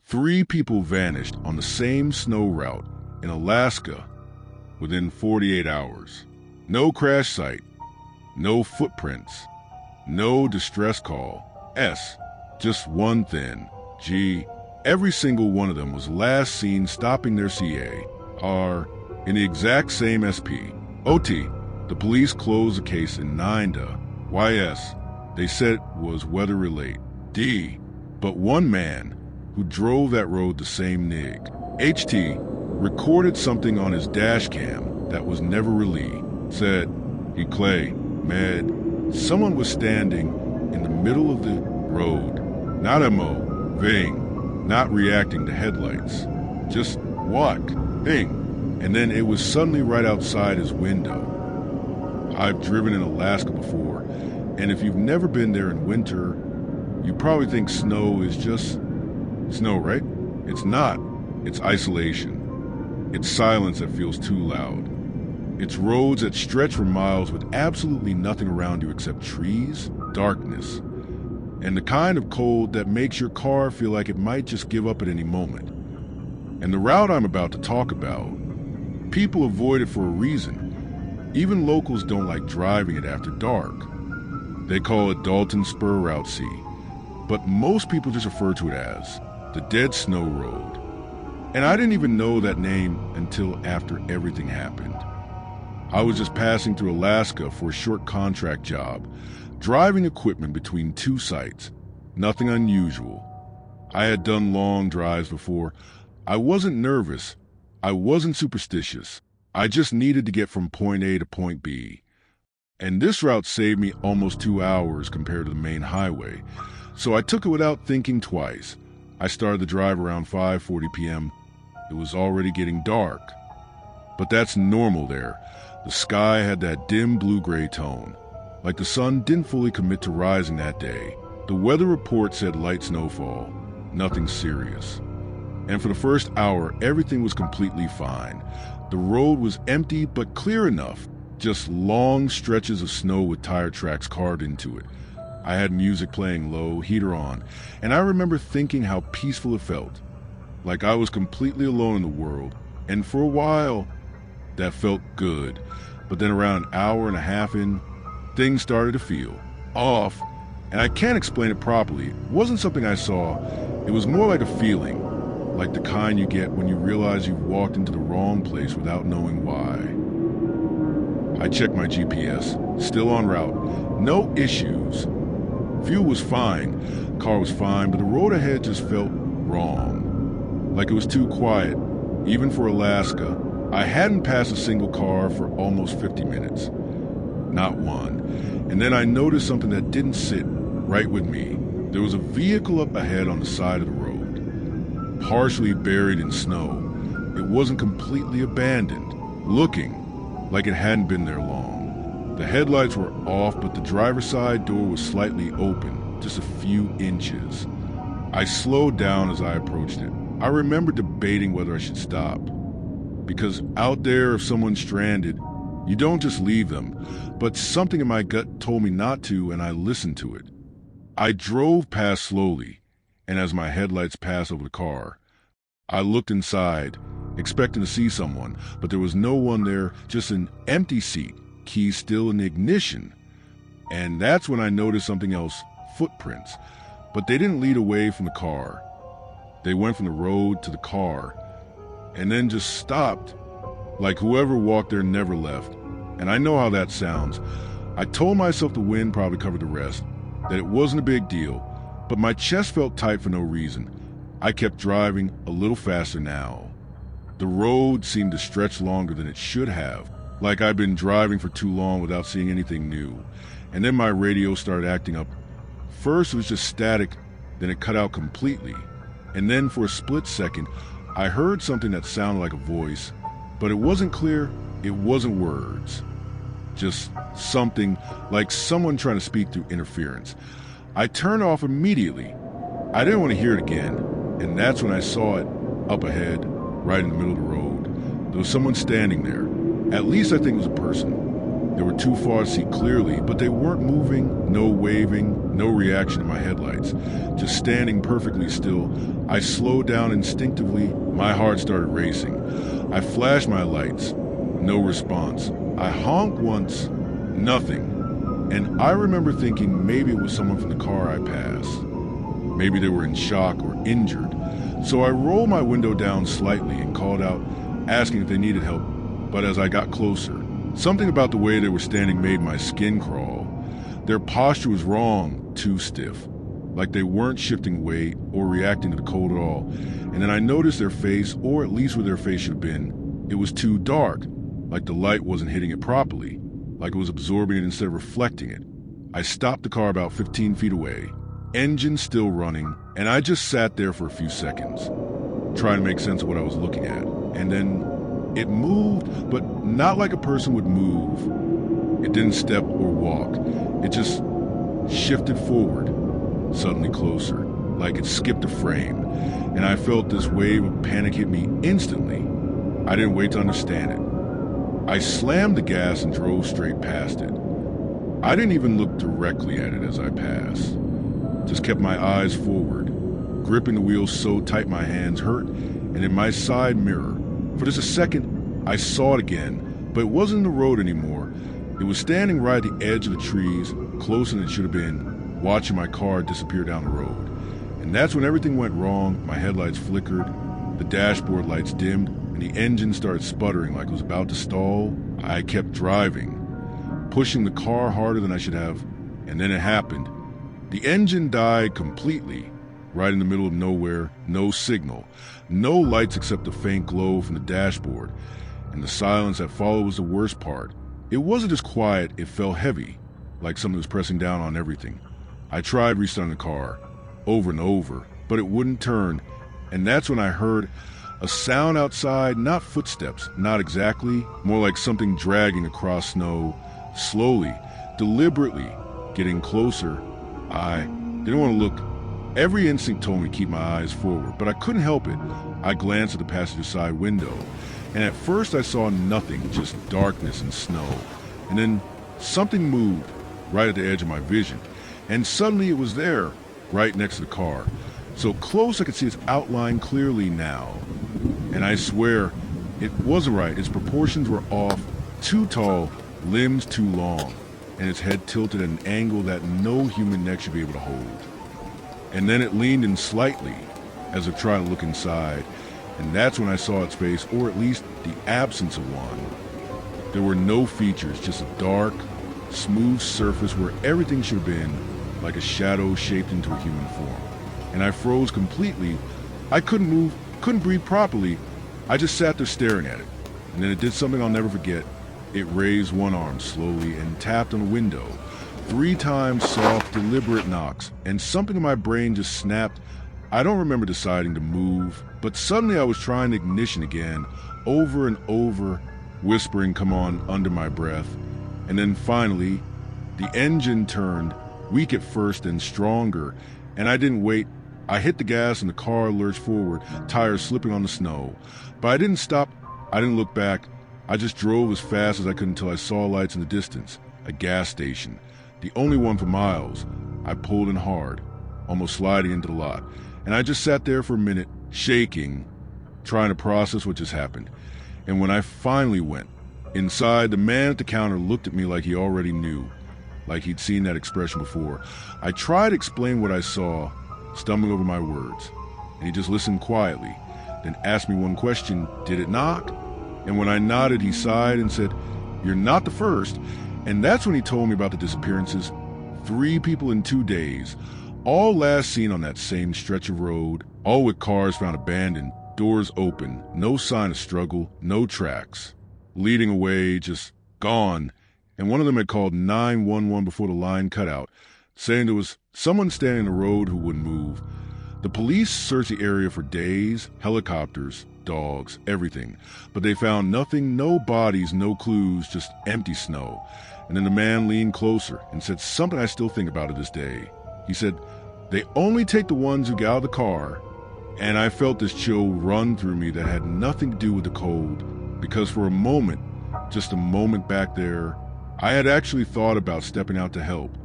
3 people vanished on the same snow route in Alaska within 48 hours. No crash site, no footprints, no distress call, just one thin G. Every single one of them was last seen stopping their CA-R in the exact same SP. OT, the police closed the case in 9 YS. They said it was weather-related. D, but one man who drove that road the same NIG, HT, recorded something on his dash cam that was never released. Said, he clay, med, someone was standing in the middle of the road, not moving, not reacting to headlights, just walking, and then it was suddenly right outside his window. I've driven in Alaska before, and if you've never been there in winter, you probably think snow is just snow, right? It's not. It's isolation. It's silence that feels too loud. It's roads that stretch for miles with absolutely nothing around you except trees, darkness, and the kind of cold that makes your car feel like it might just give up at any moment. And the route I'm about to talk about, people avoid it for a reason. Even locals don't like driving it after dark. They call it Dalton Spur Route C, but most people just refer to it as the Dead Snow Road. And I didn't even know that name until after everything happened. I was just passing through Alaska for a short contract job, driving equipment between 2 sites. Nothing unusual. I had done long drives before. I wasn't nervous. I wasn't superstitious. I just needed to get from point A to point B. And this route saved me almost 2 hours compared to the main highway, so I took it without thinking twice. I started the drive around 5:40 p.m. It was already getting dark. But that's normal there. The sky had that dim blue-gray tone, like the sun didn't fully commit to rising that day. The weather report said light snowfall, nothing serious. And for the first hour, everything was completely fine. The road was empty but clear enough, just long stretches of snow with tire tracks carved into it. I had music playing low, heater on, and I remember thinking how peaceful it felt, like I was completely alone in the world, and for a while, that felt good. But then around an hour and a half in, things started to feel off, and I can't explain it properly. It wasn't something I saw, it was more like a feeling, like the kind you get when you realize you've walked into the wrong place without knowing why. I checked my GPS, still en route, no issues. Fuel was fine, car was fine, but the road ahead just felt wrong. Like it was too quiet, even for Alaska. I hadn't passed a single car for almost 50 minutes. Not one. And then I noticed something that didn't sit right with me. There was a vehicle up ahead on the side of the road, partially buried in snow. It wasn't completely abandoned, looking like it hadn't been there long. The headlights were off, but the driver's side door was slightly open, just a few inches. I slowed down as I approached it. I remember debating whether I should stop. Because out there, if someone's stranded, you don't just leave them. But something in my gut told me not to, and I listened to it. I drove past slowly, and as my headlights passed over the car, I looked inside, expecting to see someone, but there was no one there, just an empty seat, keys still in the ignition. And that's when I noticed something else, footprints. But they didn't lead away from the car. They went from the road to the car, and then just stopped, like whoever walked there never left. And I know how that sounds. I told myself the wind probably covered the rest, that it wasn't a big deal, but my chest felt tight for no reason. I kept driving a little faster now. The road seemed to stretch longer than it should have, like I'd been driving for too long without seeing anything new. And then my radio started acting up. First it was just static, then it cut out completely. And then for a split second, I heard something that sounded like a voice, but it wasn't clear, it wasn't words. Just something like someone trying to speak through interference. I turned off immediately. I didn't want to hear it again, and that's when I saw it up ahead, right in the middle of the road. There was someone standing there. At least I think it was a person. They were too far to see clearly, but they weren't moving, no waving, no reaction to my headlights. Just standing perfectly still, I slowed down instinctively. My heart started racing. I flashed my lights. No response. I honked once. Nothing. And I remember thinking maybe it was someone from the car I passed. Maybe they were in shock or injured. So I rolled my window down slightly and called out, asking if they needed help. But as I got closer, something about the way they were standing made my skin crawl. Their posture was wrong, too stiff. Like they weren't shifting weight or reacting to the cold at all. And then I noticed their face, or at least where their face should have been, it was too dark. Like the light wasn't hitting it properly. Like it was absorbing it instead of reflecting it. I stopped the car about 15 feet away, engine still running, and I just sat there for a few seconds, trying to make sense of what I was looking at. And then it moved, but not like a person would move. It didn't step or walk. It just shifted forward, suddenly closer, like it skipped a frame. And I felt this wave of panic hit me instantly. I didn't wait to understand it. I slammed the gas and drove straight past it. I didn't even look directly at it as I passed. Just kept my eyes forward, gripping the wheels so tight my hands hurt, and in my side mirror. For just a second, I saw it again, but it wasn't in the road anymore. It was standing right at the edge of the trees, closer than it should have been, watching my car disappear down the road. And that's when everything went wrong. My headlights flickered, the dashboard lights dimmed, and the engine started sputtering like it was about to stall. I kept driving, pushing the car harder than I should have, and then it happened. The engine died completely, right in the middle of nowhere, no signal, no lights except the faint glow from the dashboard, and the silence that followed was the worst part. It wasn't just quiet, it felt heavy, like something was pressing down on everything. I tried restarting the car, over and over, but it wouldn't turn, and that's when I heard a sound outside, not footsteps, not exactly, more like something dragging across snow, slowly, deliberately, getting closer. I didn't want to look. Every instinct told me to keep my eyes forward, but I couldn't help it. I glanced at the passenger side window, and at first I saw nothing, just darkness and snow. And then something moved right at the edge of my vision, and suddenly it was there, right next to the car. So close I could see its outline clearly now. And I swear, it wasn't right. Its proportions were off, too tall, limbs too long, and its head tilted at an angle that no human neck should be able to hold. And then it leaned in slightly, as if trying to look inside, and that's when I saw its face, or at least the absence of one. There were no features, just a dark, smooth surface where everything should have been, like a shadow shaped into a human form. And I froze completely. I couldn't move, couldn't breathe properly. I just sat there staring at it. And then it did something I'll never forget. It raised one arm slowly and tapped on the window. 3 times soft, deliberate knocks, and something in my brain just snapped. I don't remember deciding to move, but suddenly I was trying ignition again, over and over, whispering "come on" under my breath. And then finally, the engine turned, weak at first and stronger, and I didn't wait. I hit the gas and the car lurched forward, tires slipping on the snow. But I didn't stop. I didn't look back. I just drove as fast as I could until I saw lights in the distance, a gas station, the only one for miles. I pulled in hard, almost sliding into the lot, and I just sat there for a minute, shaking, trying to process what just happened. And when I finally went inside, the man at the counter looked at me like he already knew, like he'd seen that expression before. I tried to explain what I saw, stumbling over my words, and he just listened quietly, then asked me one question: did it knock? And when I nodded, he sighed and said, "You're not the first." And that's when he told me about the disappearances. 3 people in 2 days, all last seen on that same stretch of road, all with cars found abandoned, doors open, no sign of struggle, no tracks, leading away, just gone. And one of them had called 911 before the line cut out, saying there was someone standing in the road who wouldn't move. The police searched the area for days, helicopters, dogs, everything, but they found nothing, no bodies, no clues, just empty snow. And then the man leaned closer and said something I still think about to this day. He said, "They only take the ones who get out of the car." And I felt this chill run through me that had nothing to do with the cold, because for a moment, just a moment back there, I had actually thought about stepping out to help,